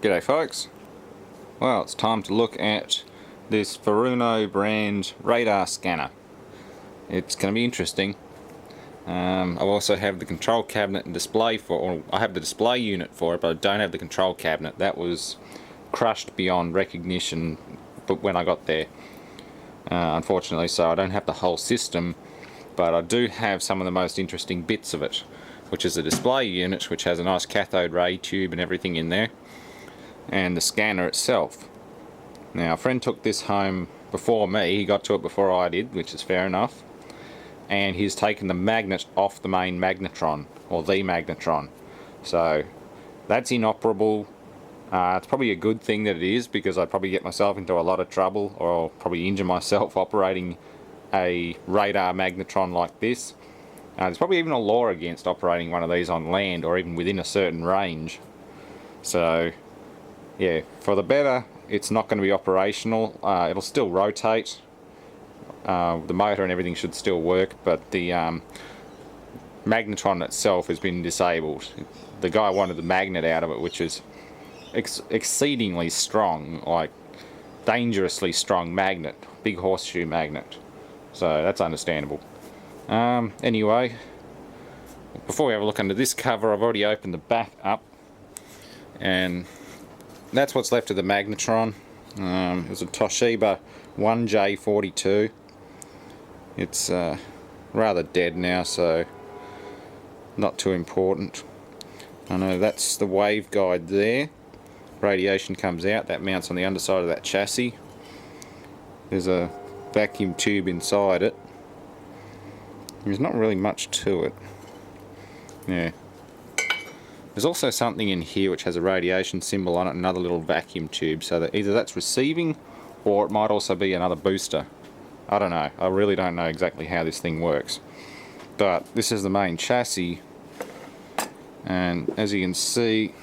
G'day folks. Well, it's time to look at this Furuno brand radar scanner. It's going to be interesting. I also have the control cabinet and display or I have the display unit for it, but I don't have the control cabinet. That was crushed beyond recognition when I got there, unfortunately, so I don't have the whole system, but I do have some of the most interesting bits of it, which is the display unit, which has a nice cathode ray tube and everything in there, and the scanner itself. Now, a friend took this home before me. He got to it before I did, which is fair enough, and he's taken the magnet off the main magnetron, or the magnetron, so that's inoperable. It's probably a good thing that it is, because I'd probably get myself into a lot of trouble, or I'll probably injure myself operating a radar magnetron like this. There's probably even a law against operating one of these on land or even within a certain range. So yeah, for the better, it's not going to be operational. It'll still rotate. The motor and everything should still work, but the magnetron itself has been disabled. The guy wanted the magnet out of it, which is exceedingly strong, like dangerously strong magnet, big horseshoe magnet. So that's understandable. Anyway, before we have a look under this cover, I've already opened the back up, and that's what's left of the magnetron. It was a Toshiba 1J42. It's rather dead now, so not too important. I know that's the waveguide there. Radiation comes out, that mounts on the underside of that chassis. There's a vacuum tube inside it. There's not really much to it. Yeah. There's also something in here which has a radiation symbol on it, another little vacuum tube, so that either that's receiving or it might also be another booster. I don't know. I really don't know exactly how this thing works. But this is the main chassis, and as you can see,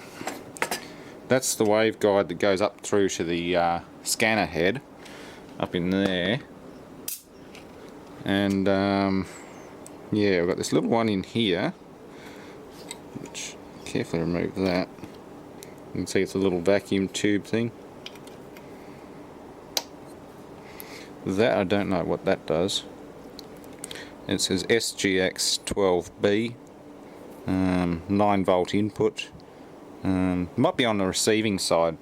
that's the waveguide that goes up through to the scanner head up in there. And yeah, we've got this little one in here, which, carefully remove that. You can see it's a little vacuum tube thing. That, I don't know what that does. It says SGX12B, 9 volt input. Might be on the receiving side.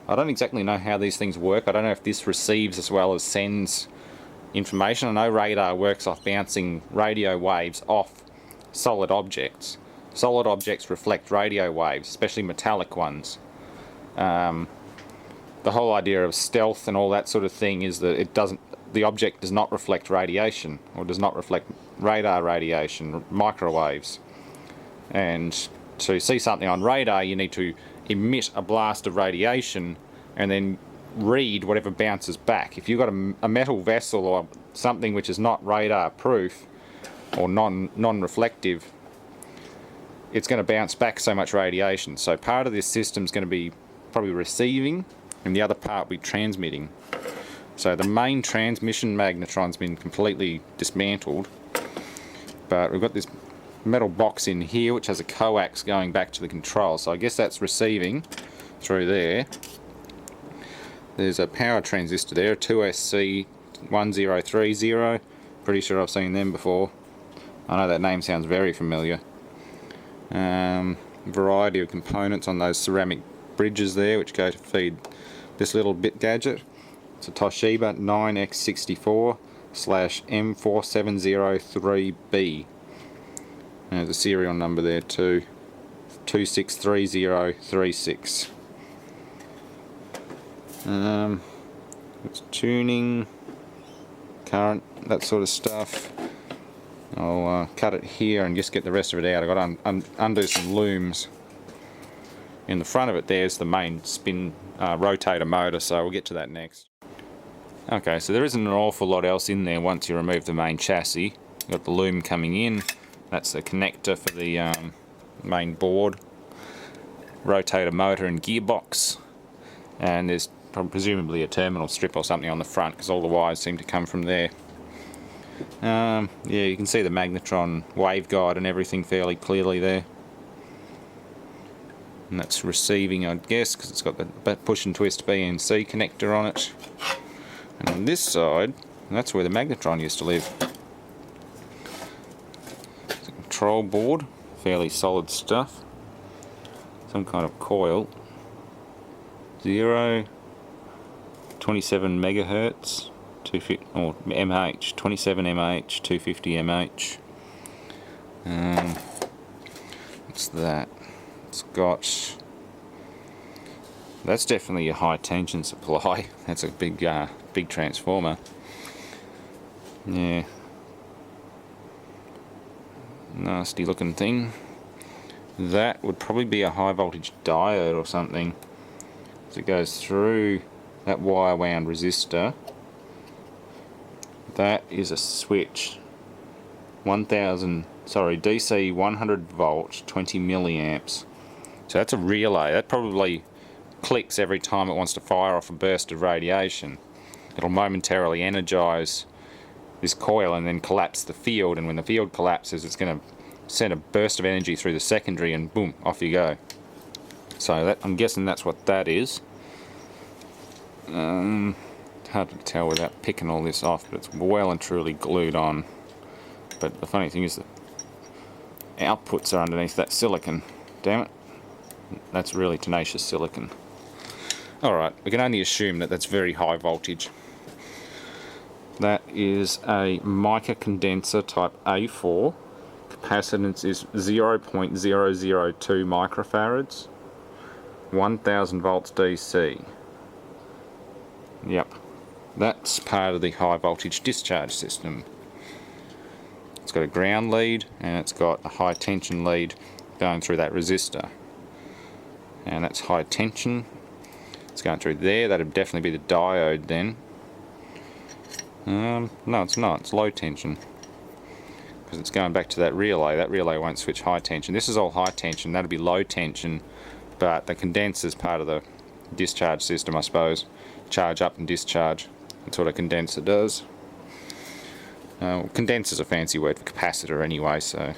I don't exactly know how these things work. I don't know if this receives as well as sends information. I know radar works off bouncing radio waves off solid objects. Solid objects reflect radio waves, especially metallic ones. The whole idea of stealth and all that sort of thing is that the object does not reflect radiation, or does not reflect radar radiation, microwaves. And to see something on radar, you need to emit a blast of radiation and then read whatever bounces back. If you've got a metal vessel or something which is not radar proof or non-reflective, it's going to bounce back so much radiation. So part of this system is going to be probably receiving, and the other part will be transmitting. So the main transmission magnetron's been completely dismantled, but we've got this metal box in here which has a coax going back to the control, so I guess that's receiving through there. There's a power transistor there, a 2SC1030, pretty sure I've seen them before. I know that name sounds very familiar. Variety of components on those ceramic bridges there which go to feed this little bit gadget. It's a Toshiba 9X64/M4703B. There's a serial number there too, 263036. It's tuning, current, that sort of stuff. I'll cut it here and just get the rest of it out. I've got to undo some looms. In the front of it there's the main spin rotator motor, so we'll get to that next. Okay, so there isn't an awful lot else in there once you remove the main chassis. You've got the loom coming in. That's the connector for the main board, rotator motor and gearbox, and there's presumably a terminal strip or something on the front because all the wires seem to come from there. Yeah, you can see the magnetron waveguide and everything fairly clearly there. and that's receiving, I guess, because it's got the push and twist BNC connector on it. And on this side, that's where the magnetron used to live. It's a control board, fairly solid stuff. Some kind of coil. 0, 27 megahertz, 250, or mH, 27 mH, 250 mH. What's that? It's got. That's definitely a high tension supply. That's a big transformer. Yeah. Nasty looking thing. That would probably be a high voltage diode or something. As it goes through that wire wound resistor. That is a switch. DC 100 volt, 20 milliamps. So that's a relay. That probably clicks every time it wants to fire off a burst of radiation. It'll momentarily energize this coil and then collapse the field, and when the field collapses, it's going to send a burst of energy through the secondary and boom, off you go. So that, I'm guessing that's what that is. Hard to tell without picking all this off, but it's well and truly glued on. But the funny thing is the outputs are underneath that silicon. Damn it. That's really tenacious silicon. Alright, we can only assume that that's very high voltage. That is a mica condenser type A4. Capacitance is 0.002 microfarads. 1000 volts DC. Yep. That's part of the high voltage discharge system. It's got a ground lead and it's got a high tension lead going through that resistor. And that's high tension. It's going through there. That'd definitely be the diode then. No, it's not. It's low tension. Because it's going back to that relay. That relay won't switch high tension. This is all high tension. That'd be low tension. But the condenser is part of the discharge system, I suppose. Charge up and discharge. That's what a condenser does. Condenser's a fancy word for capacitor anyway, so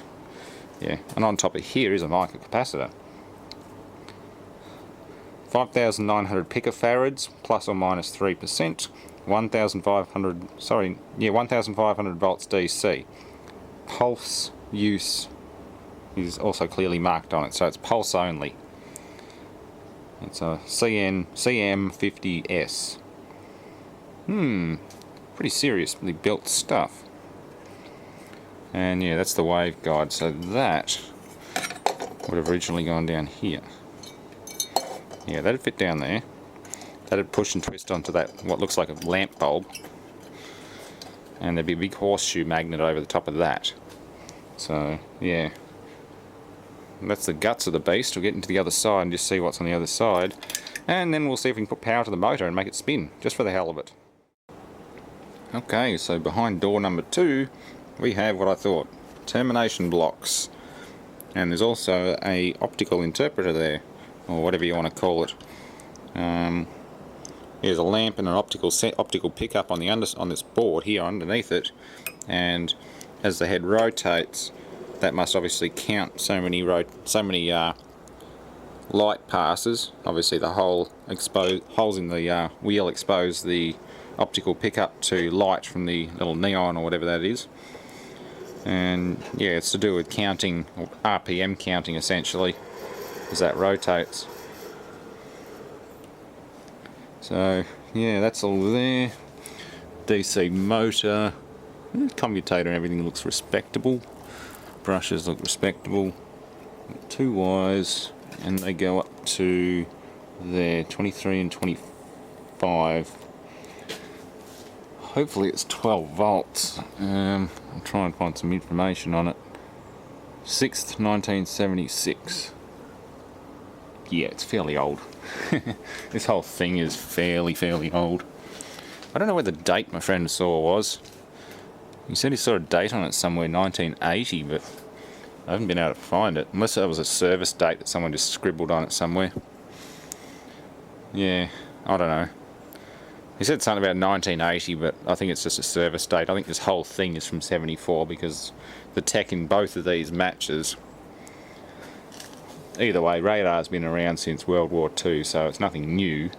yeah. And on top of here is a mica capacitor. 5,900 picofarads, plus or minus 3%. 1,500 volts DC. Pulse use is also clearly marked on it, so it's pulse only. It's a CM50S. Pretty seriously built stuff. And yeah, that's the waveguide, so that would have originally gone down here. Yeah, that'd fit down there. That'd push and twist onto that, what looks like a lamp bulb. And there'd be a big horseshoe magnet over the top of that. So, yeah. That's the guts of the beast. We'll get into the other side and just see what's on the other side. And then we'll see if we can put power to the motor and make it spin, just for the hell of it. Okay, so behind door number 2, we have what I thought. Termination blocks. And there's also a optical interpreter there, or whatever you want to call it. There's a lamp and an optical pickup on the on this board here underneath it, and as the head rotates, that must obviously count so many light passes. Obviously, the holes in the wheel expose the optical pickup to light from the little neon or whatever that is. And yeah, it's to do with counting, or RPM counting essentially, as that rotates. So yeah, that's all there. DC motor, commutator and everything looks respectable. Brushes look respectable. 2 wires, and they go up to there, 23 and 25. Hopefully it's 12 volts. I'll try and find some information on it. 6th, 1976. Yeah, it's fairly old. This whole thing is fairly old. I don't know where the date my friend saw was. He said he saw a date on it somewhere, 1980, but I haven't been able to find it. Unless that was a service date that someone just scribbled on it somewhere. Yeah, I don't know. He said something about 1980, but I think it's just a service date. I think this whole thing is from 74 because the tech in both of these matches. either way, radar's been around since World War II, so it's nothing new.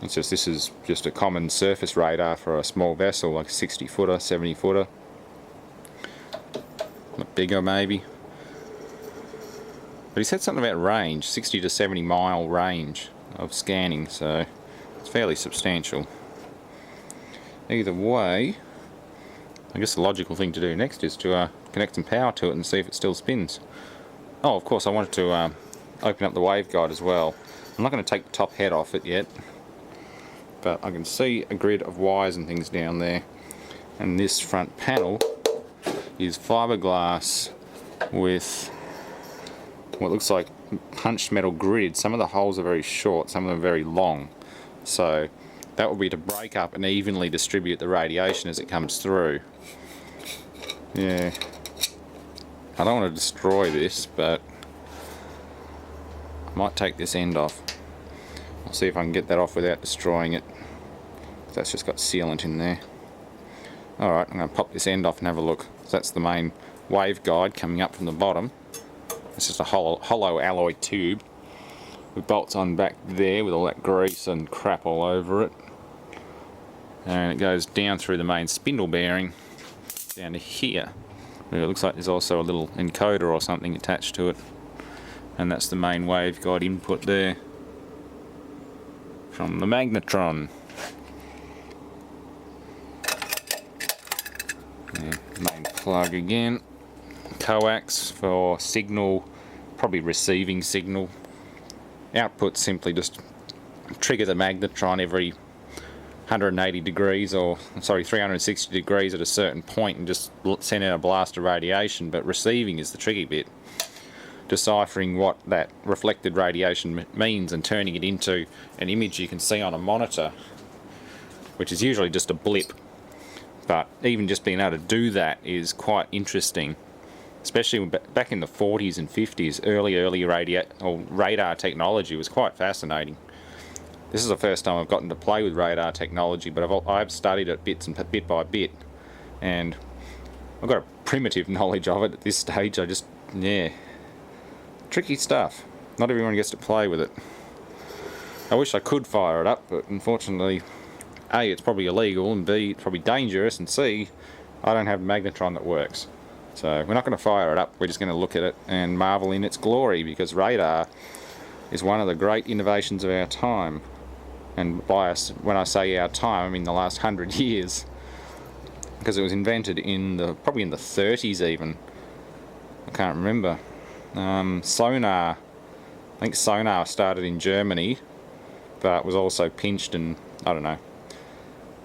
It's just, this is just a common surface radar for a small vessel, like a 60 footer, 70 footer. Bigger maybe. But he said something about range, 60 to 70 mile range of scanning, so it's fairly substantial. Either way, I guess the logical thing to do next is to connect some power to it and see if it still spins. Oh, of course, I wanted to open up the waveguide as well. I'm not going to take the top head off it yet, but I can see a grid of wires and things down there. And this front panel is fiberglass with what looks like punched metal grid. Some of the holes are very short, some of them are very long. So that will be to break up and evenly distribute the radiation as it comes through. Yeah. I don't want to destroy this, but I might take this end off. I'll see if I can get that off without destroying it. That's just got sealant in there. Alright, I'm going to pop this end off and have a look. So that's the main waveguide coming up from the bottom. It's just a hollow alloy tube with bolts on back there with all that grease and crap all over it. And it goes down through the main spindle bearing down to here. It looks like there's also a little encoder or something attached to it. And that's the main waveguide input there from the magnetron. Yeah, main plug again. Coax for signal, probably receiving signal. Output simply just trigger the magnetron every 180 degrees, or sorry, 360 degrees at a certain point, and just send out a blast of radiation. But receiving is the tricky bit, deciphering what that reflected radiation means and turning it into an image you can see on a monitor, which is usually just a blip. But even just being able to do that is quite interesting, especially back in the 40s and 50s. Early radar technology was quite fascinating. This is the first time I've gotten to play with radar technology, but I've studied it bit by bit, and I've got a primitive knowledge of it at this stage. Yeah, tricky stuff. Not everyone gets to play with it. I wish I could fire it up, but unfortunately, A, it's probably illegal, and B, it's probably dangerous, and C, I don't have a magnetron that works. So we're not going to fire it up, we're just going to look at it and marvel in its glory, because radar is one of the great innovations of our time. And when I say our time, I mean the last 100 years, because it was invented probably in the 30s even. I can't remember. Sonar, I think sonar started in Germany, but was also pinched in, I don't know,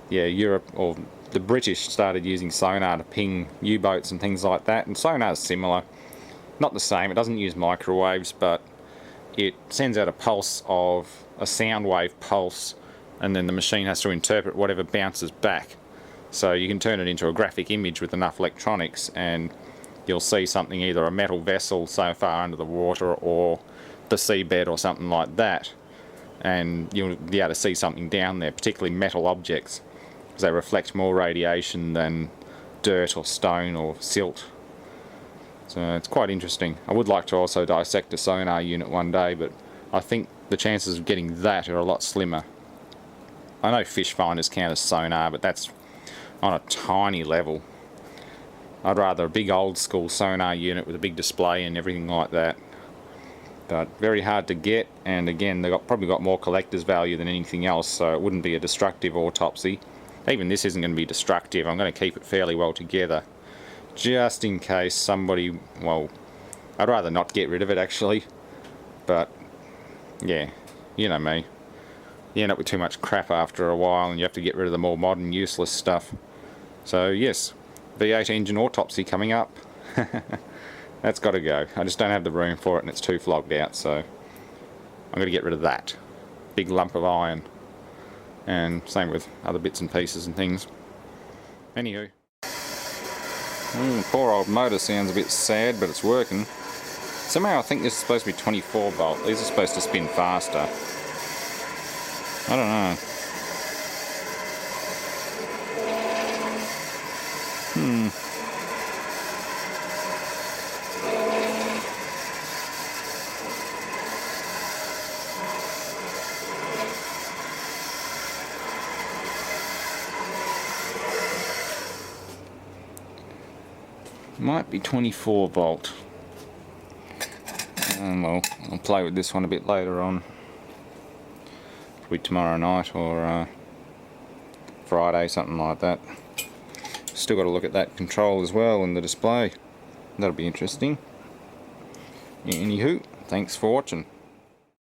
yeah, Europe, or the British started using sonar to ping U-boats and things like that. And sonar is similar, not the same, it doesn't use microwaves, but it sends out a pulse of a sound wave pulse, and then the machine has to interpret whatever bounces back. So you can turn it into a graphic image with enough electronics, and you'll see something, either a metal vessel so far under the water or the seabed or something like that, and you'll be able to see something down there, particularly metal objects, because they reflect more radiation than dirt or stone or silt. So it's quite interesting. I would like to also dissect a sonar unit one day, but I think the chances of getting that are a lot slimmer. I know fish finders count as sonar, but that's on a tiny level. I'd rather a big old school sonar unit with a big display and everything like that. But very hard to get, and again, they've probably got more collector's value than anything else, so it wouldn't be a destructive autopsy. Even this isn't going to be destructive. I'm going to keep it fairly well together, just in case somebody, well, I'd rather not get rid of it actually, but yeah, you know me. You end up with too much crap after a while, and you have to get rid of the more modern, useless stuff. So yes, V8 engine autopsy coming up. That's got to go. I just don't have the room for it, and it's too flogged out, so I'm going to get rid of that. Big lump of iron. And same with other bits and pieces and things. Anywho. Poor old motor sounds a bit sad, but it's working. Somehow I think this is supposed to be 24 volt. These are supposed to spin faster. I don't know. Might be 24 volt. Well, I'll play with this one a bit later on. Probably tomorrow night or Friday, something like that. Still got to look at that control as well and the display. That'll be interesting. Anywho, thanks for watching.